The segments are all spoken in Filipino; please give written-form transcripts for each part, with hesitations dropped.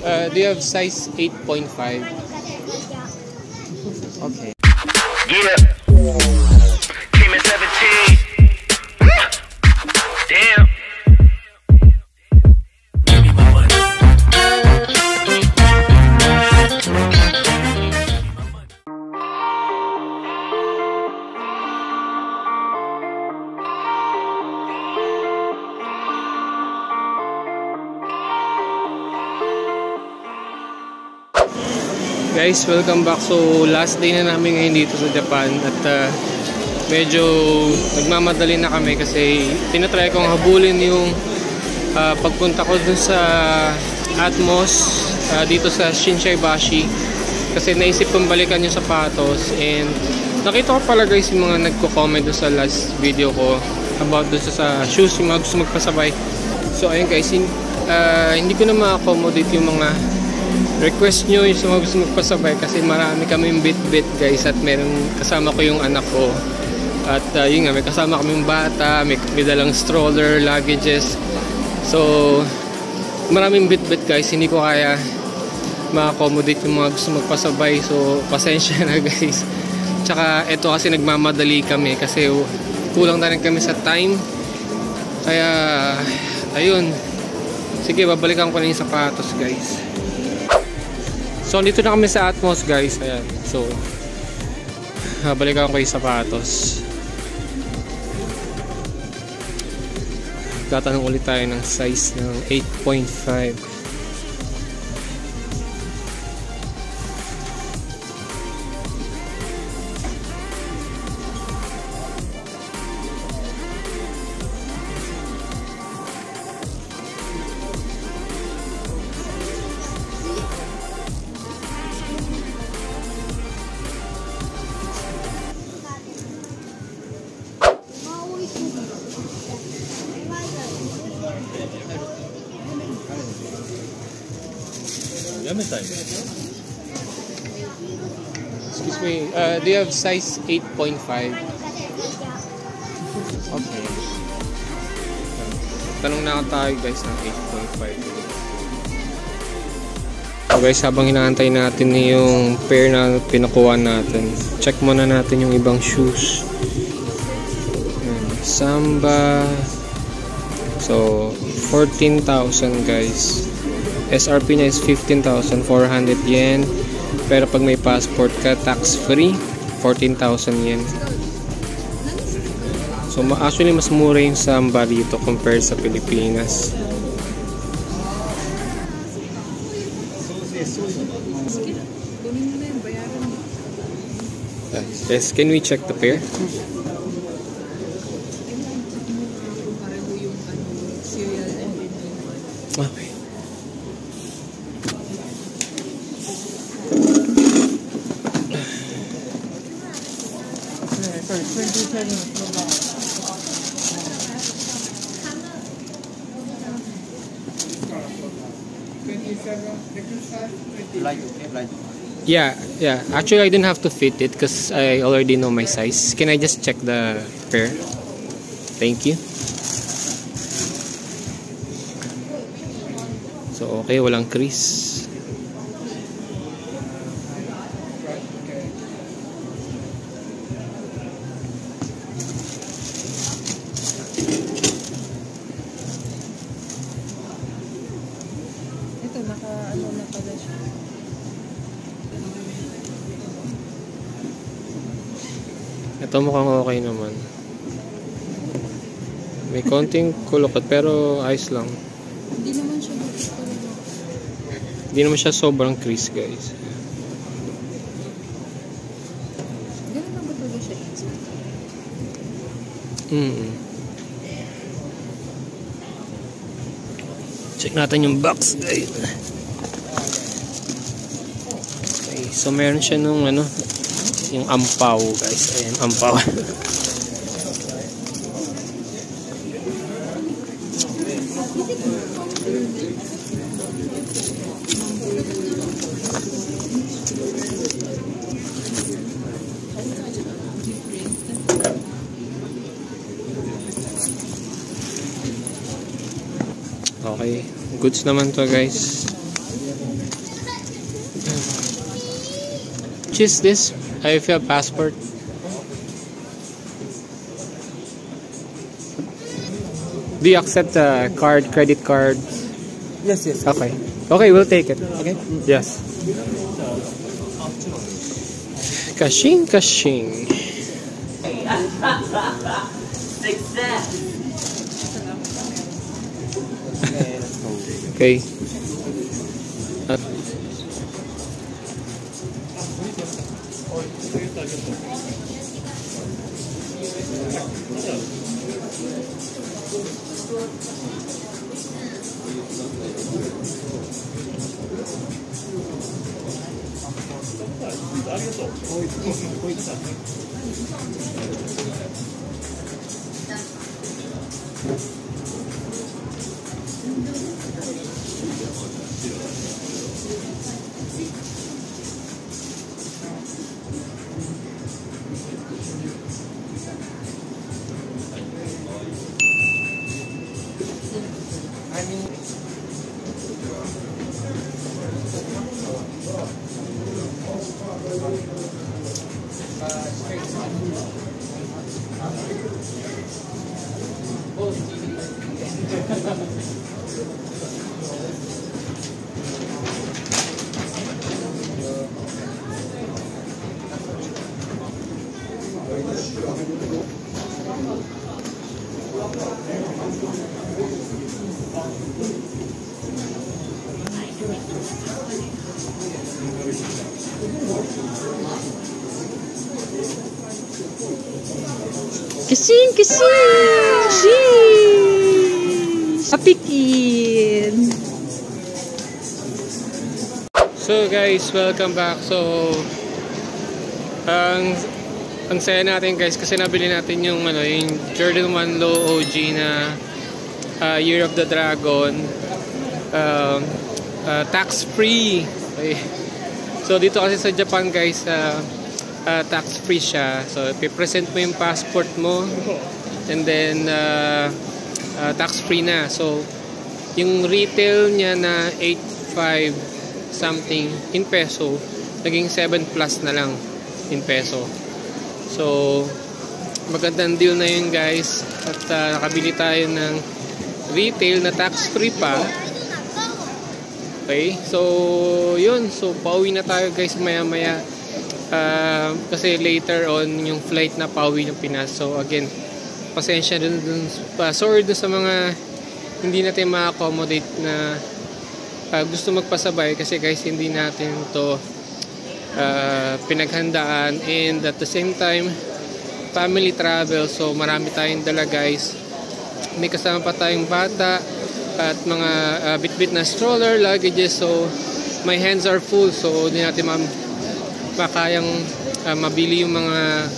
Do you have size 8.5? Okay. Yeah. Team at 17. Damn. Guys, welcome back. So last day na namin ngayon dito sa Japan at medyo nagmamadali na kami kasi tinatry kong habulin yung pagpunta ko dun sa Atmos dito sa Shinsaibashi kasi naisip kong balikan yung sapatos. And nakita ko pala guys yung mga nagko-comment dun sa last video ko about dun sa shoes, yung mga gusto magpasabay. So ayun guys, hindi ko na ma-accommodate yung mga request nyo yung mga gusto magpasabay kasi marami kaming bit-bit guys at meron kasama ko yung anak ko at yun nga, may kasama kaming bata, may dalang stroller, luggages. So maraming bit-bit guys, hindi ko kaya ma-accommodate yung mga gusto magpasabay, so pasensya na guys. Tsaka eto kasi nagmamadali kami kasi kulang na rin kami sa time, kaya ayun, sige babalikan ko na yung sapatos guys. So dito na kami sa Atmos guys. Ayan. So balikan ko yung sapatos. Tatanong ulit tayo ng size ng 8.5. Excuse me, do you have size 8.5? Okay. Tanong na tayo guys ng 8.5. So guys, habang inaantay natin yung pair na pinakuha natin, check muna natin yung ibang shoes. Samba. So 14,000 guys. SRP niya is 15,400 yen. Pero pag may passport ka, tax free, 14,000 yen. So actually mas mura yung Samba dito compared sa Pilipinas. Yes, can we check the pair? Okay. Yeah. Actually, I didn't have to fit it because I already know my size. Can I just check the pair? Thank you. So, okay, walang crease. Ito, naka-ano na pala siya. Ito mukhang okay naman. May konting kulukot pero ayos lang. Hindi naman siya Hindi naman siya sobrang crease guys. ganun lang ba talaga siya easy? Check natin yung box guys. Okay, so meron siya nung ano, yung ampaw guys. Ayan, ampaw. Okay, goods naman to guys. Which is this? I have passport. Do you accept credit card? Yes, yes. Okay. Okay, we'll take it. Okay? Yes. Kashing, kashing. Success. Okay. Kasing, kasing! Sheesh! Papikin! So guys, welcome back. So ang saya natin guys kasi nabili natin yung yung Jordan 1 Low OG na Year of the Dragon, tax free. Okay. So dito kasi sa Japan guys, tax free siya. So i-present mo yung passport mo and then tax free na. So yung retail niya na 8.5 something in peso, naging 7 plus na lang in peso. So magandang deal na yun guys, at nakabili tayo ng retail na tax free pa. Okay, so yun, so pauwi na tayo guys maya maya, kasi later on yung flight na pauwi ng Pinas. So again, pasensya dun sorry dun sa mga hindi natin ma-accommodate na gusto magpasabay, kasi guys hindi natin to pinaghandaan, and at the same time family travel, so marami tayong dala guys. May kasama pa tayong bata at mga bit-bit na stroller, luggages, so my hands are full, so hindi natin makayang mabili yung mga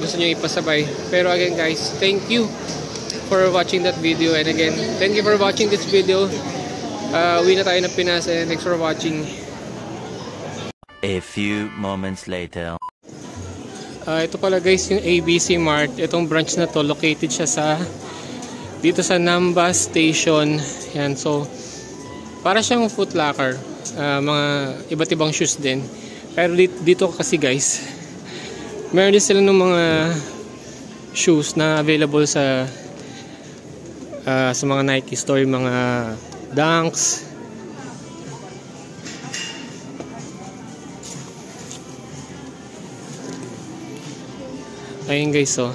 gusto nyo ipasabay. Pero again guys, thank you for watching that video, and again thank you for watching this video. Uwi na tayo ng Pinas, and thanks for watching. A few moments later. Ito pala guys yung ABC Mart. Itong branch na to, located siya dito sa Namba Station. Yan, so para siyang Foot Locker, mga iba't ibang shoes din. Pero dito kasi guys, meron din sila ng mga shoes na available sa mga Nike store, mga Dunks. Ayun guys, so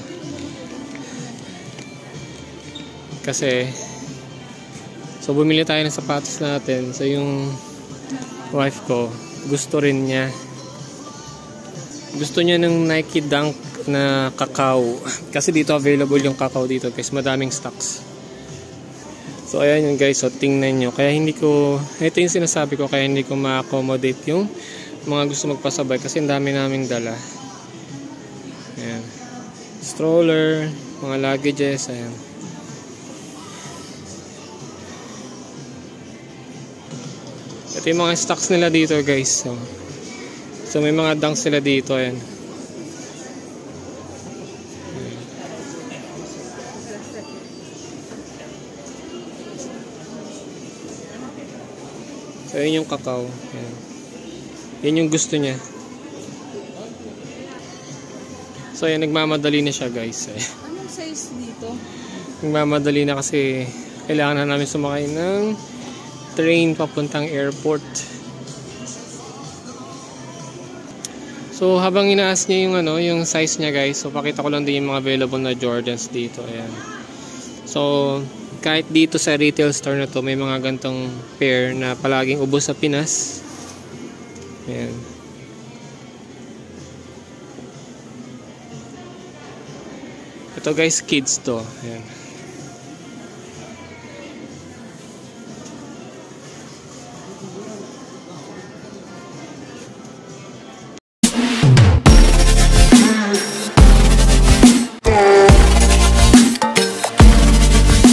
kasi bumili tayo ng sapatos natin. So yung wife ko, gusto rin niya, gusto niya ng Nike Dunk na kakao, kasi dito available yung kakao dito guys, madaming stocks. So ayan yun guys, so tingnan nyo. Kaya ito yung sinasabi ko, kaya hindi ko ma-accommodate yung mga gusto magpasabay, kasi ang dami naming dala. Ayan, stroller, mga luggages. Ayan, ito yung mga stocks nila dito guys. So may mga dunks sila dito. Ayan. So, yun yung kakao. Ayan. Yan yung gusto niya. So, ayan, nagmamadali na siya, guys. Anong size dito? Nagmamadali na kasi kailangan na namin sumakay ng train papuntang airport. So, habang inaas niya yung yung size niya, guys. So, pakita ko lang din yung mga available na Jordans dito. Ayan. So, kahit dito sa retail store na to, may mga gantong pair na palaging ubos sa Pinas. Ayan. Ito, guys, kids to. Ayan.